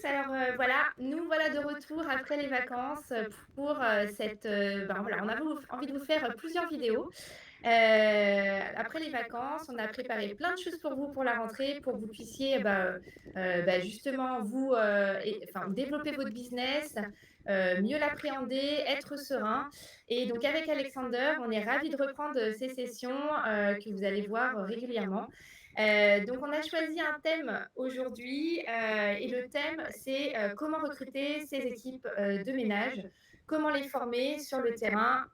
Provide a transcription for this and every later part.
Alors voilà, nous voilà de retour après les vacances pour voilà, on avait envie de vous faire plusieurs vidéos. Après les vacances, on a préparé plein de choses pour vous pour la rentrée, pour que vous puissiez justement enfin, développer votre business, mieux l'appréhender, être serein. Et donc avec Alexander, on est ravis de reprendre ces sessions que vous allez voir régulièrement. Donc on a choisi un thème aujourd'hui et le thème c'est comment recruter ses équipes de ménage, comment les former sur le terrain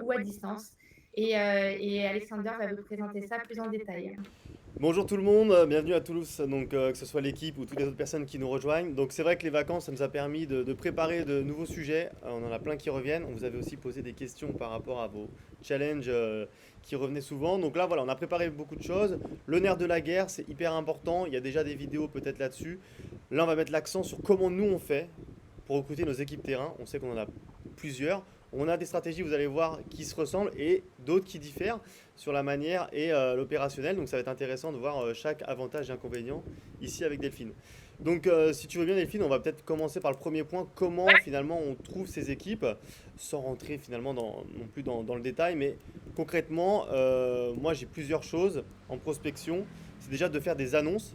ou à distance. Et Alexander va vous présenter ça plus en détail. Bonjour tout le monde, bienvenue à Toulouse, donc que ce soit l'équipe ou toutes les autres personnes qui nous rejoignent. Donc c'est vrai que les vacances, ça nous a permis de préparer de nouveaux sujets. On en a plein qui reviennent. On vous avait aussi posé des questions par rapport à vos challenges qui revenaient souvent. Donc là voilà, on a préparé beaucoup de choses. Le nerf de la guerre, c'est hyper important. Il y a déjà des vidéos peut-être là-dessus. Là, on va mettre l'accent sur comment nous on fait pour recruter nos équipes terrain. On sait qu'on en a plusieurs. On a des stratégies, vous allez voir, qui se ressemblent et d'autres qui diffèrent sur la manière et l'opérationnel. Donc ça va être intéressant de voir chaque avantage et inconvénient ici avec Delphine. Donc si tu veux bien Delphine, on va peut-être commencer par le premier point, comment finalement on trouve ces équipes, sans rentrer finalement non plus dans le détail, mais concrètement, moi j'ai plusieurs choses en prospection. C'est déjà de faire des annonces.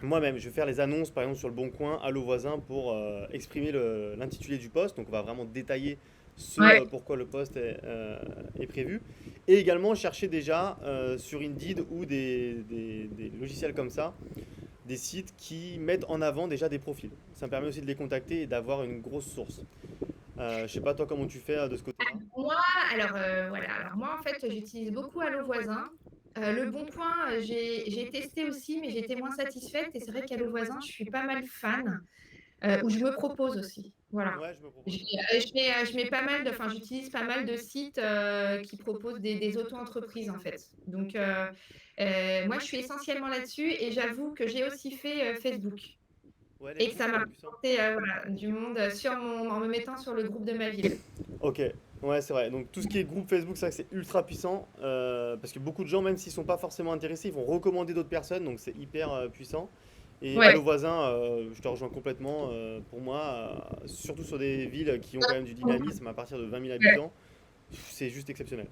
Moi-même, je vais faire les annonces, par exemple, sur le Bon Coin, Allo Voisin, pour exprimer l'intitulé du poste. Donc, on va vraiment détailler Ouais. pourquoi le poste est prévu. Et également, chercher déjà sur Indeed ou des logiciels comme ça, des sites qui mettent en avant déjà des profils. Ça me permet aussi de les contacter et d'avoir une grosse source. Je sais pas, toi, comment tu fais de ce côté-là? Moi, voilà. Alors moi, en fait, j'utilise beaucoup Allo Voisin. Le Bon Coin, j'ai testé aussi, mais j'étais moins satisfaite. Et c'est vrai qu'Allo Voisin, je suis pas mal fan. Où je me propose aussi. Voilà. Ouais, je me J'ai, propose. je mets pas mal de, enfin, j'utilise pas mal de sites qui proposent des auto-entreprises en fait. Donc, moi, je suis essentiellement là-dessus et j'avoue que j'ai aussi fait Facebook Ouais, les et que groupes, ça c'est m'a puissant. apporté voilà, du monde en me mettant sur le groupe de ma ville. Ok, ouais, c'est vrai. Donc tout ce qui est groupe Facebook, c'est vrai que c'est ultra puissant parce que beaucoup de gens, même s'ils sont pas forcément intéressés, ils vont recommander d'autres personnes, donc c'est hyper puissant. Et Allo Ouais. Voisin, je te rejoins complètement. Pour moi, surtout sur des villes qui ont quand même du dynamisme à partir de 20 000 Ouais. habitants, c'est juste exceptionnel.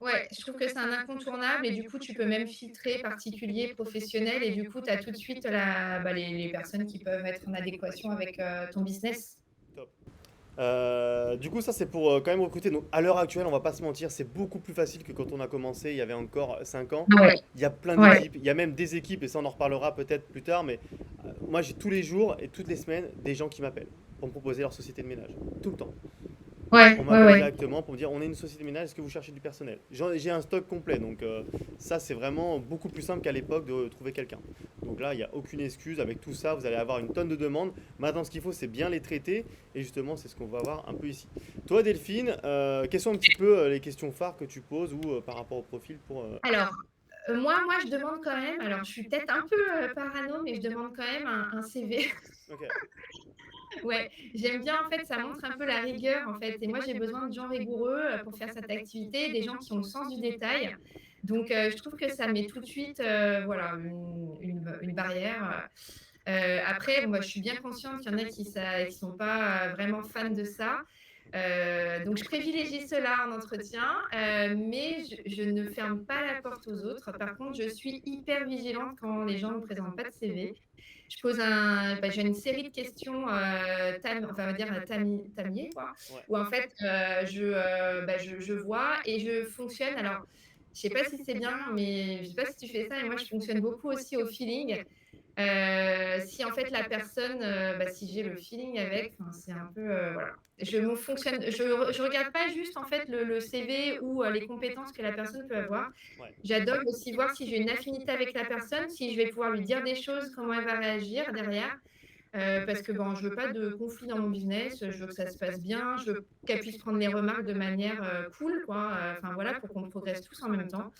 Ouais, je trouve que c'est un incontournable et du coup, tu peux même filtrer particulier, professionnel et du coup, tu as tout de suite les personnes qui peuvent être en adéquation avec ton business. Top. Du coup, ça c'est pour quand même recruter. Donc, à l'heure actuelle, on va pas se mentir, c'est beaucoup plus facile que quand on a commencé il y avait encore 5 ans. Ouais, Il y a plein ouais. d'équipes, il y a même des équipes, et ça on en reparlera peut-être plus tard, mais moi j'ai tous les jours et toutes les semaines des gens qui m'appellent pour me proposer leur société de ménage. Tout le temps. On Ouais, ouais, m'appelle ouais. directement pour me dire on est une société de ménage, est-ce que vous cherchez du personnel? J'ai un stock complet, donc ça c'est vraiment beaucoup plus simple qu'à l'époque de trouver quelqu'un. Donc là, il n'y a aucune excuse, avec tout ça, vous allez avoir une tonne de demandes. Maintenant, ce qu'il faut, c'est bien les traiter, et justement, c'est ce qu'on va voir un peu ici. Toi, Delphine, quelles sont un petit peu les questions phares que tu poses ou par rapport au profil pour... Alors, moi, je demande quand même, alors je suis peut-être un peu parano, mais je demande quand même un CV. Ok, Ouais, j'aime bien en fait, ça montre un peu la rigueur en fait. Et moi, j'ai besoin de gens rigoureux pour faire cette activité, des gens qui ont le sens du détail. Donc, je trouve que ça met tout de suite voilà, une barrière. Après, bon, bah, je suis bien consciente qu'il y en a qui ne sont pas vraiment fans de ça. Donc, je privilégie cela en entretien, mais je ne ferme pas la porte aux autres. Par contre, je suis hyper vigilante quand les gens ne me présentent pas de CV. J'ai une série de questions, enfin, on va dire tamier, quoi, ouais. où en fait, je vois et je fonctionne. Alors, je sais pas si c'est bien, mais je sais pas si tu fais ça, mais moi, je fonctionne beaucoup aussi au feeling. Si en fait la personne, si j'ai le feeling avec, enfin, c'est un peu, voilà. Je regarde pas juste en fait le CV ou les compétences que la personne peut avoir. Ouais. J'adore aussi voir si j'ai une affinité avec la personne, si je vais pouvoir lui dire des choses, comment elle va réagir derrière. Parce que bon, je veux pas de conflit dans mon business, je veux que ça se passe bien, je veux qu'elle puisse prendre les remarques de manière cool, quoi. Enfin voilà, pour qu'on progresse tous en même temps.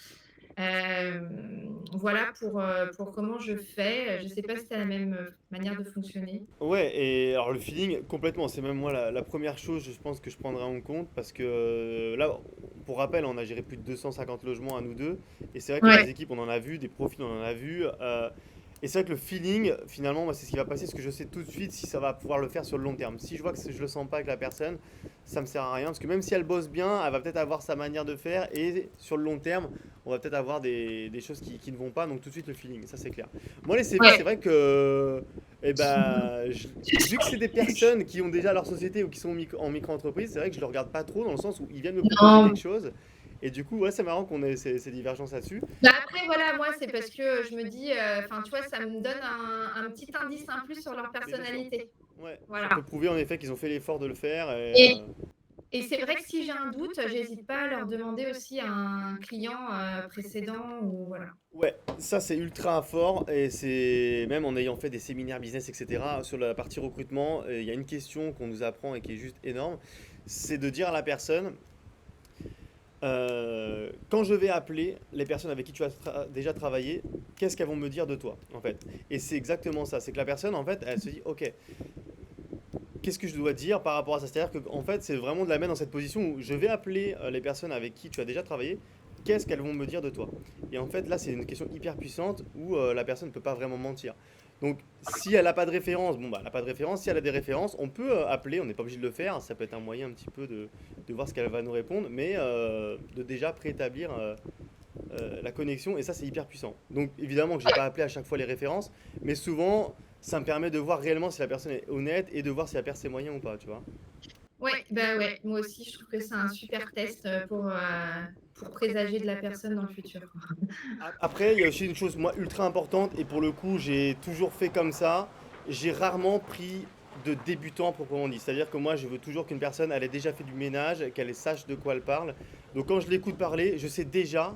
Voilà pour comment je fais. Je ne sais pas si tu as la même manière de fonctionner. Ouais, et alors le feeling, complètement, c'est même moi la première chose, je pense, que je prendrai en compte, parce que là, pour rappel, on a géré plus de 250 logements à nous deux, et c'est vrai que des Ouais, équipes, on en a vu, des profils, on en a vu. Et c'est vrai que le feeling, finalement, moi, c'est ce qui va passer, parce que je sais tout de suite si ça va pouvoir le faire sur le long terme. Si je vois que je le sens pas avec la personne, ça me sert à rien, parce que même si elle bosse bien, elle va peut-être avoir sa manière de faire, et sur le long terme, on va peut-être avoir des choses qui ne vont pas, donc tout de suite le feeling, ça c'est clair. Moi, les CV, c'est Ouais. vrai que, eh ben, vu que c'est des personnes qui ont déjà leur société ou qui sont en micro-entreprise, c'est vrai que je le regarde pas trop, dans le sens où ils viennent me proposer quelque Non. chose, et du coup, ouais, c'est marrant qu'on ait ces divergences là-dessus. Bah, après, voilà, moi, c'est parce que je me dis, enfin, tu vois, ça me donne un petit indice, un plus sur leur Mais bien sûr. personnalité. Ouais, ça Voilà. peut prouver en effet qu'ils ont fait l'effort de le faire. Et Et c'est vrai que si j'ai un doute, j'hésite pas à leur demander aussi à un client, précédent ou voilà. Ouais, ça c'est ultra fort et c'est même en ayant fait des séminaires business, etc. Sur la partie recrutement, il y a une question qu'on nous apprend et qui est juste énorme, c'est de dire à la personne, quand je vais appeler les personnes avec qui tu as déjà travaillé, qu'est-ce qu'elles vont me dire de toi, en fait. Et c'est exactement ça, c'est que la personne, en fait, elle se dit, ok, qu'est-ce que je dois dire par rapport à ça? C'est-à-dire que en fait, c'est vraiment de la mettre dans cette position où je vais appeler les personnes avec qui tu as déjà travaillé, qu'est-ce qu'elles vont me dire de toi? Et en fait, là, c'est une question hyper puissante où la personne ne peut pas vraiment mentir. Donc, si elle n'a pas de référence, bon, bah, elle n'a pas de référence. Si elle a des références, on peut appeler, on n'est pas obligé de le faire. Ça peut être un moyen un petit peu de voir ce qu'elle va nous répondre, mais de déjà préétablir la connexion, et ça, c'est hyper puissant. Donc, évidemment que je vais pas appeler à chaque fois les références, mais souvent, ça me permet de voir réellement si la personne est honnête et de voir si elle perd ses moyens ou pas, tu vois. Ouais, bah, ouais, moi aussi, je trouve que c'est un super test, pour présager de la personne dans le futur. Après, il y a aussi une chose, moi, ultra importante, et pour le coup, j'ai toujours fait comme ça. J'ai rarement pris de débutant proprement dit. C'est-à-dire que moi, je veux toujours qu'une personne, elle ait déjà fait du ménage, qu'elle sache de quoi elle parle. Donc, quand je l'écoute parler, je sais déjà,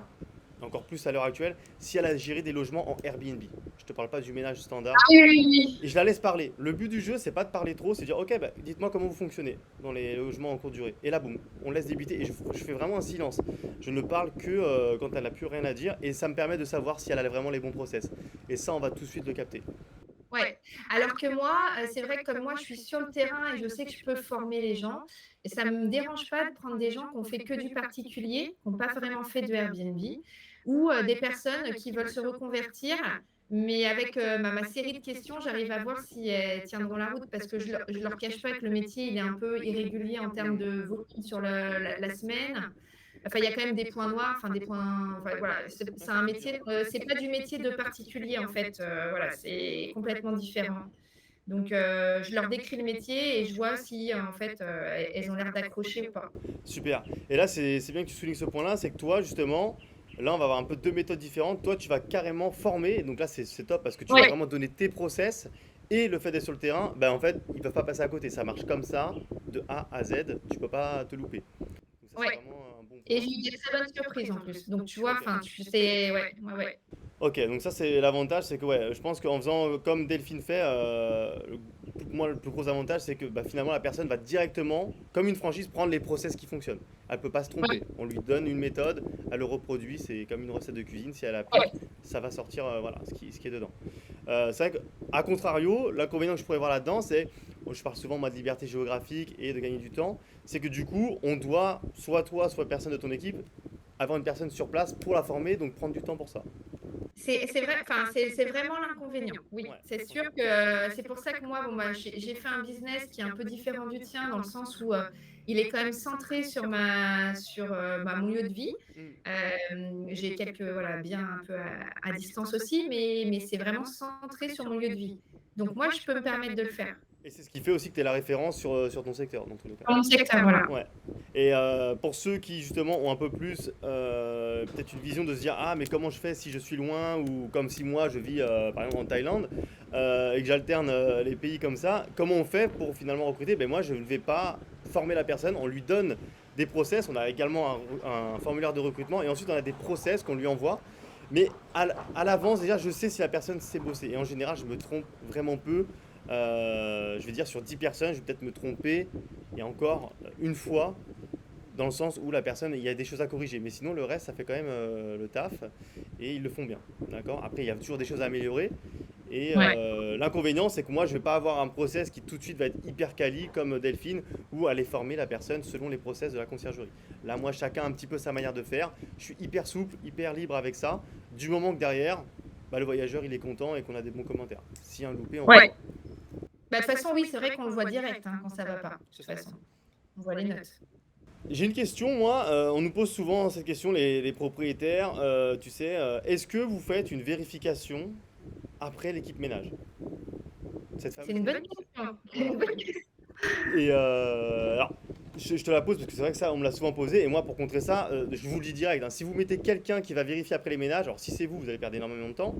encore plus à l'heure actuelle, si elle a géré des logements en Airbnb. Je te parle pas du ménage standard. Oui, oui, oui. Et je la laisse parler. Le but du jeu, c'est pas de parler trop, c'est de dire ok, bah, dites-moi comment vous fonctionnez dans les logements en courte durée. Et là, boum, on laisse débuter et je fais vraiment un silence. Je ne parle que quand elle n'a plus rien à dire et ça me permet de savoir si elle a vraiment les bons process. Et ça, on va tout de suite le capter. Ouais. Alors que moi, c'est vrai que comme moi, je suis sur le terrain et je sais que je peux former les gens et ça me dérange pas de prendre des gens qui ont fait que du particulier, qui ont pas vraiment fait de Airbnb ou, des personnes qui veulent se reconvertir, mais avec, ma série de questions, j'arrive à voir si elles tiendront la route parce que je leur cache pas que le métier, il est un peu irrégulier en termes de volume sur la semaine. Enfin, il y a quand même des points noirs, enfin des points, enfin, voilà, c'est un métier, c'est pas du métier de particulier en fait, voilà, c'est complètement différent. Donc, je leur décris le métier et je vois si en fait, elles ont l'air d'accrocher ou pas. Super. Et là, c'est bien que tu soulignes ce point-là, c'est que toi, justement, là, on va avoir un peu deux méthodes différentes. Toi, tu vas carrément former, et donc là, c'est top parce que tu vas Ouais. vraiment donner tes process. Et le fait d'être sur le terrain, ben, en fait, ils peuvent pas passer à côté. Ça marche comme ça, de A à Z. Tu peux pas te louper. Donc ça, c'est Ouais. vraiment un bon Et point. j'ai eu des très bonnes surprises en plus. Donc tu vois, Ok. enfin, tu sais, ouais, ouais, ouais. Ok, donc ça c'est l'avantage, c'est que ouais, je pense qu'en faisant comme Delphine fait, moi le plus gros avantage c'est que bah, finalement la personne va directement, comme une franchise, prendre les process qui fonctionnent. Elle peut pas se Ouais, tromper. On lui donne une méthode, elle le reproduit, c'est comme une recette de cuisine. Si elle applique, ouais. ça va sortir voilà ce qui est dedans. C'est vrai qu'à contrario, l'inconvénient que je pourrais voir là-dedans, c'est, bon, je parle souvent moi de liberté géographique et de gagner du temps, c'est que du coup on doit, soit toi, soit personne de ton équipe, avoir une personne sur place pour la former, donc prendre du temps pour ça. C'est vrai, enfin, c'est vraiment l'inconvénient. Oui, Ouais, c'est sûr ok. que c'est pour ça que moi, bon, bah, j'ai fait un business qui est un peu différent du tien dans le sens où, il est quand même centré sur mon lieu de vie. Hmm. J'ai quelques voilà, biens un peu à distance aussi, mais c'est vraiment centré sur mon lieu de vie. Donc moi, je peux me permettre de le faire. Et c'est ce qui fait aussi que tu es la référence sur ton secteur, dans tous les cas. Dans mon secteur, voilà. Ouais. Et pour ceux qui justement ont un peu plus peut-être une vision de se dire ah mais comment je fais si je suis loin ou comme si moi je vis par exemple en Thaïlande et que j'alterne les pays comme ça, comment on fait pour finalement recruter? Ben moi je ne vais pas former la personne, on lui donne des process, on a également un formulaire de recrutement et ensuite on a des process qu'on lui envoie. Mais à l'avance déjà je sais si la personne sait bosser et en général je me trompe vraiment peu. Je vais dire sur 10 personnes, je vais peut-être me tromper et encore une fois dans le sens où la personne, il y a des choses à corriger. Mais sinon, le reste, ça fait quand même le taf et ils le font bien. D'accord. Après, il y a toujours des choses à améliorer. Et Ouais. l'inconvénient, c'est que moi, je ne vais pas avoir un process qui tout de suite va être hyper quali comme Delphine ou aller former la personne selon les process de la conciergerie. Là, moi, chacun a un petit peu sa manière de faire. Je suis hyper souple, hyper libre avec ça. Du moment que derrière, bah, le voyageur il est content et qu'on a des bons commentaires. S'il y a un loupé, on Ouais. revoit. Bah, de toute façon, oui, c'est vrai qu'on le voit direct hein, quand ça va pas. De C'est toute ça. façon, on voit les notes. J'ai une question, moi, on nous pose souvent cette question, les propriétaires, tu sais, est-ce que vous faites une vérification après l'équipe ménage? Cette C'est fameuse une bonne question. question. C'est Voilà. une bonne question. Et alors, je te la pose parce que c'est vrai que ça, on me l'a souvent posé. Et moi, pour contrer ça, je vous le dis direct, hein, si vous mettez quelqu'un qui va vérifier après les ménages, alors si c'est vous, vous allez perdre énormément de temps.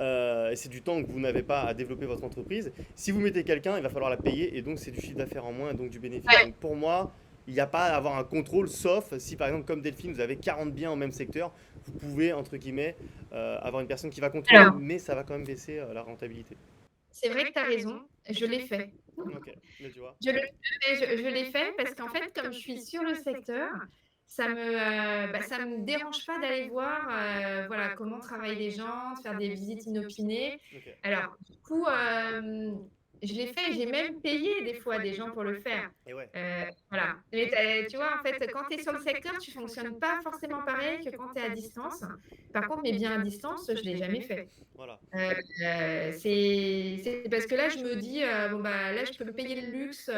Et c'est du temps que vous n'avez pas à développer votre entreprise. Si vous mettez quelqu'un, il va falloir la payer et donc c'est du chiffre d'affaires en moins et donc du bénéfice. Ouais. Donc pour moi, il n'y a pas à avoir un contrôle, sauf si par exemple, comme Delphine, vous avez 40 biens au même secteur, vous pouvez, entre guillemets, avoir une personne qui va contrôler, Alors, mais ça va quand même baisser la rentabilité. c'est vrai que tu as raison, je l'ai fait. Ok, là tu vois. Je l'ai fait parce qu'en fait, comme je suis sur le secteur, ça me dérange pas d'aller voir, voilà, comment travaillent les gens, de faire des visites inopinées. Ok. Alors, du coup, je l'ai fait, j'ai même payé des fois des gens pour le faire. Et ouais, Voilà. Mais tu vois, en fait, quand tu es sur le secteur, tu fonctionnes pas forcément pareil que quand tu es à distance. Par contre, mes biens à distance, je l'ai jamais fait. voilà. C'est parce que là, je me dis, bon, bah, là, je peux me payer le luxe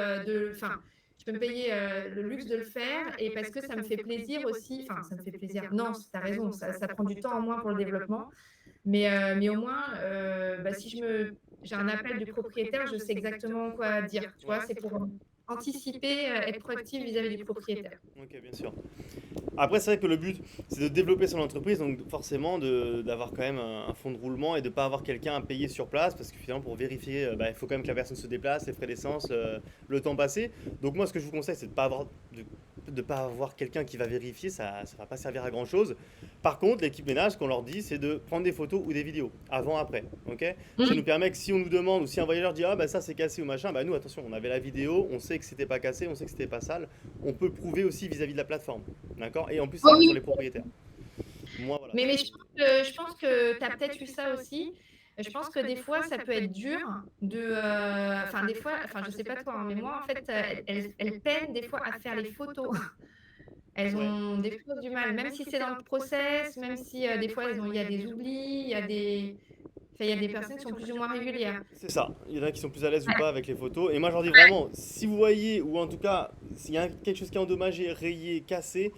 je peux me payer le luxe de le faire et parce que ça me fait plaisir aussi. Enfin, ça me fait plaisir. Non, tu as raison, ça prend du temps en moins pour le développement. Mais au moins, bah, si j'ai un appel du propriétaire, je sais exactement quoi dire. Tu vois, Ouais. c'est pour anticiper, être proactif vis-à-vis du propriétaire. Ok, bien sûr. Après, c'est vrai que le but, c'est de développer son entreprise, donc forcément d'avoir quand même un fonds de roulement et de ne pas avoir quelqu'un à payer sur place, parce que finalement, pour vérifier, bah, il faut quand même que la personne se déplace, les frais d'essence, le temps passé. Donc moi, ce que je vous conseille, c'est de pas avoir quelqu'un qui va vérifier, ça ne va pas servir à grand-chose. Par contre, l'équipe ménage, ce qu'on leur dit, c'est de prendre des photos ou des vidéos, avant, après. Ok. Ça nous permet que si on nous demande, ou si un voyageur dit, ah bah ça c'est cassé ou machin, bah nous, attention, on avait la vidéo, on sait que c'était pas cassé, on sait que c'était pas sale, on peut le prouver aussi vis-à-vis de la plateforme. D'accord. Et en plus, ça Oh rassure les oui, propriétaires. Moi, voilà. mais je pense que tu as peut-être eu ça aussi. Je pense que des fois, ça peut être dur enfin, des fois, enfin, je sais pas toi, hein, mais moi, en fait, elles peinent des fois à faire les photos. Elles Ouais. ont des fois du mal, même si c'est dans le process, même si des fois, il y a des oublis, enfin, il y a des personnes qui sont plus ou moins régulières. C'est ça. Il y en a qui sont plus à l'aise ou Ouais. pas avec les photos. Et moi, je leur dis vraiment, si vous voyez, ou en tout cas, s'il y a quelque chose qui est endommagé, rayé, cassé,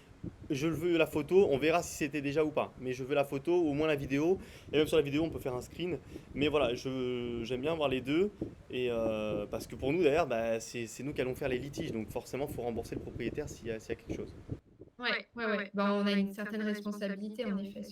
je le veux la photo. On verra si c'était déjà ou pas. Mais je veux la photo, ou au moins la vidéo. Et même sur la vidéo, on peut faire un screen. Mais voilà, j'aime bien voir les deux. Et parce que pour nous, d'ailleurs, bah, c'est nous qui allons faire les litiges. Donc forcément, il faut rembourser le propriétaire s'il y a quelque chose. Ouais. Ben, on a une certaine responsabilité, en effet,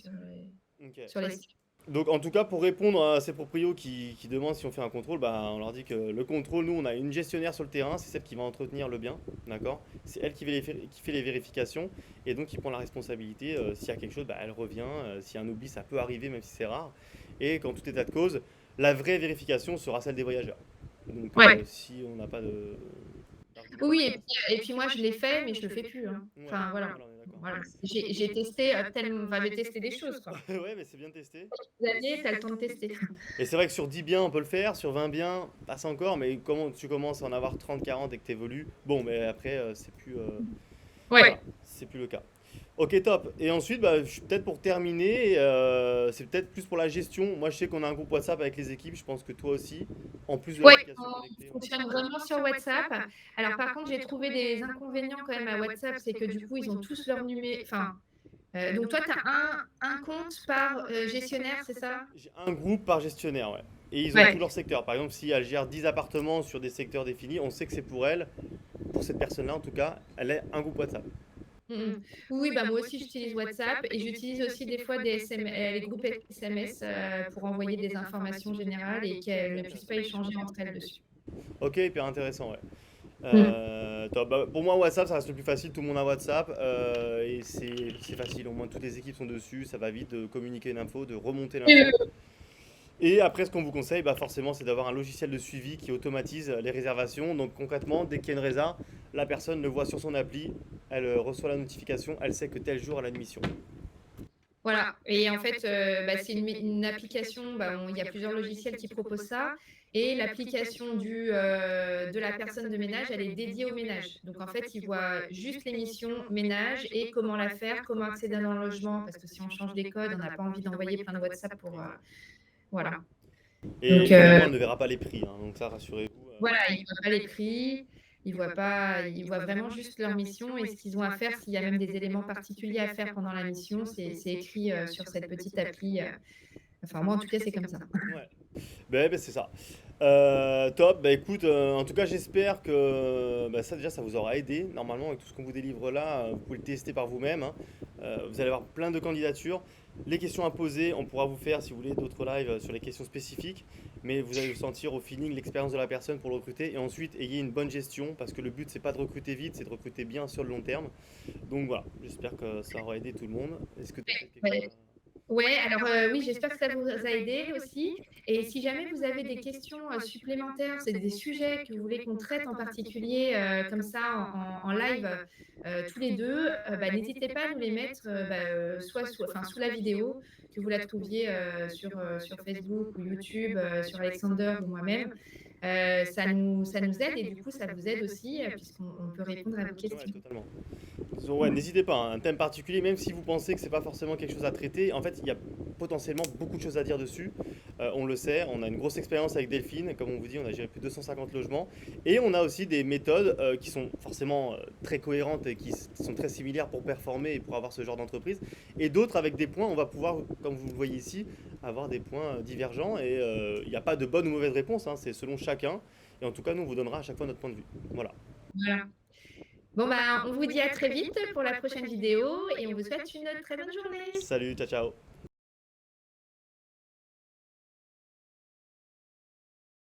Ok. sur les sites. Donc en tout cas, pour répondre à ces proprios qui demandent si on fait un contrôle, bah, on leur dit que le contrôle, nous, on a une gestionnaire sur le terrain, c'est celle qui va entretenir le bien, d'accord? C'est elle qui fait les vérifications et donc qui prend la responsabilité. S'il y a quelque chose, bah, elle revient. S'il y a un oubli, ça peut arriver, même si c'est rare. Et quand tout est à de cause, la vraie vérification sera celle des voyageurs. Donc Ouais. si on n'a pas d'argument Oui, contraire. et puis moi, je l'ai fait, mais je le fais plus. Hein. Ouais, Enfin, voilà. voilà, on est d'accord. Voilà. J'ai testé enfin, j'ai testé des choses, quoi. Ouais, mais c'est bien testé. Des années, tu as le temps de tester. Et c'est vrai que sur 10 biens, on peut le faire, sur 20 biens, passe encore, mais comment tu commences à en avoir 30, 40 et que tu évolues, bon, mais après, c'est plus, voilà, Ouais. c'est plus le cas. Ok, top. Et ensuite, bah, peut-être pour terminer, c'est peut-être plus pour la gestion. Moi, je sais qu'on a un groupe WhatsApp avec les équipes, je pense que toi aussi, en plus de Ouais, l'application on connectée. fonctionne vraiment sur WhatsApp. Alors, par contre, j'ai trouvé des inconvénients quand même à WhatsApp, c'est que du coup, ils ont tous leur numéro. Enfin, donc toi, tu as un compte par gestionnaire, c'est ça? J'ai un groupe par gestionnaire, ouais. Et ils ont tout Ouais. leur secteur. Par exemple, si elle gère 10 appartements sur des secteurs définis, on sait que c'est pour elle, pour cette personne-là en tout cas, elle a un groupe WhatsApp. Mm. Oui, bah moi aussi j'utilise WhatsApp et j'utilise aussi des fois des les groupes SMS pour envoyer des informations générales et qu'elles ne puissent pas échanger entre elles dessus. Ok, hyper intéressant, ouais. Mm. Top. Bah, pour moi, WhatsApp, ça reste le plus facile. Tout le monde a WhatsApp et c'est facile. Au moins, toutes les équipes sont dessus. Ça va vite de communiquer une info, de remonter l'info. Et après, ce qu'on vous conseille, bah, forcément, c'est d'avoir un logiciel de suivi qui automatise les réservations. Donc, concrètement, dès qu'il y a une résa, la personne le voit sur son appli. Elle reçoit la notification. Elle sait que tel jour, elle a une mission. Voilà, et en fait, bah, c'est une application, bah, il y a plusieurs logiciels qui proposent ça, et l'application de la personne de ménage, elle est dédiée au ménage. Donc en fait, il voit juste l'émission ménage et comment la faire, comment accéder dans le logement, parce que si on change les codes, on n'a pas envie d'envoyer plein de WhatsApp Voilà. Et Donc, évidemment, elle ne verra pas les prix, hein, donc ça, rassurez-vous. voilà, ils voient pas les prix, ils voient vraiment juste leur mission et ce qu'ils ont à faire. S'il y a même des éléments particuliers à faire pendant la mission, c'est écrit, sur cette petite appli, enfin moi en tout cas, c'est comme ça. Ouais. Ben, c'est ça. Top, bah écoute, en tout cas j'espère que bah, ça déjà ça vous aura aidé. Normalement avec tout ce qu'on vous délivre là, vous pouvez le tester par vous-même, hein. Vous allez avoir plein de candidatures. Les questions à poser, on pourra vous faire si vous voulez d'autres lives sur les questions spécifiques, mais vous allez sentir au feeling l'expérience de la personne pour le recruter et ensuite ayez une bonne gestion parce que le but c'est pas de recruter vite, c'est de recruter bien sur le long terme. Donc voilà, j'espère que ça aura aidé tout le monde. Est-ce que tu as peut-être quelque chose Ouais. Ouais, alors, oui, j'espère que ça vous a aidé aussi et si jamais vous avez des questions, supplémentaires, c'est des sujets que vous voulez qu'on traite en particulier, comme ça en live, tous les 2, bah, n'hésitez pas à nous les mettre, soit sous la vidéo, que vous la trouviez, sur Facebook ou YouTube, sur Alexander ou moi-même. Ça nous aide et du coup, ça vous aide aussi, puisqu'on peut répondre à vos Ouais, questions. totalement. Ouais, n'hésitez pas, hein, un thème particulier, même si vous pensez que c'est pas forcément quelque chose à traiter, en fait, il y a potentiellement beaucoup de choses à dire dessus. On le sait, on a une grosse expérience avec Delphine, comme on vous dit, on a géré plus de 250 logements, et on a aussi des méthodes qui sont forcément très cohérentes et qui sont très similaires pour performer et pour avoir ce genre d'entreprise, et d'autres avec des points, on va pouvoir, comme vous le voyez ici, avoir des points divergents, et il n'y a pas de bonne ou mauvaise réponse, hein, c'est selon chacun, et en tout cas, nous, on vous donnera à chaque fois notre point de vue. Voilà. Voilà. Bon, bah, on vous dit à très vite pour la prochaine vidéo et on vous souhaite une très bonne journée. Salut, ciao, ciao.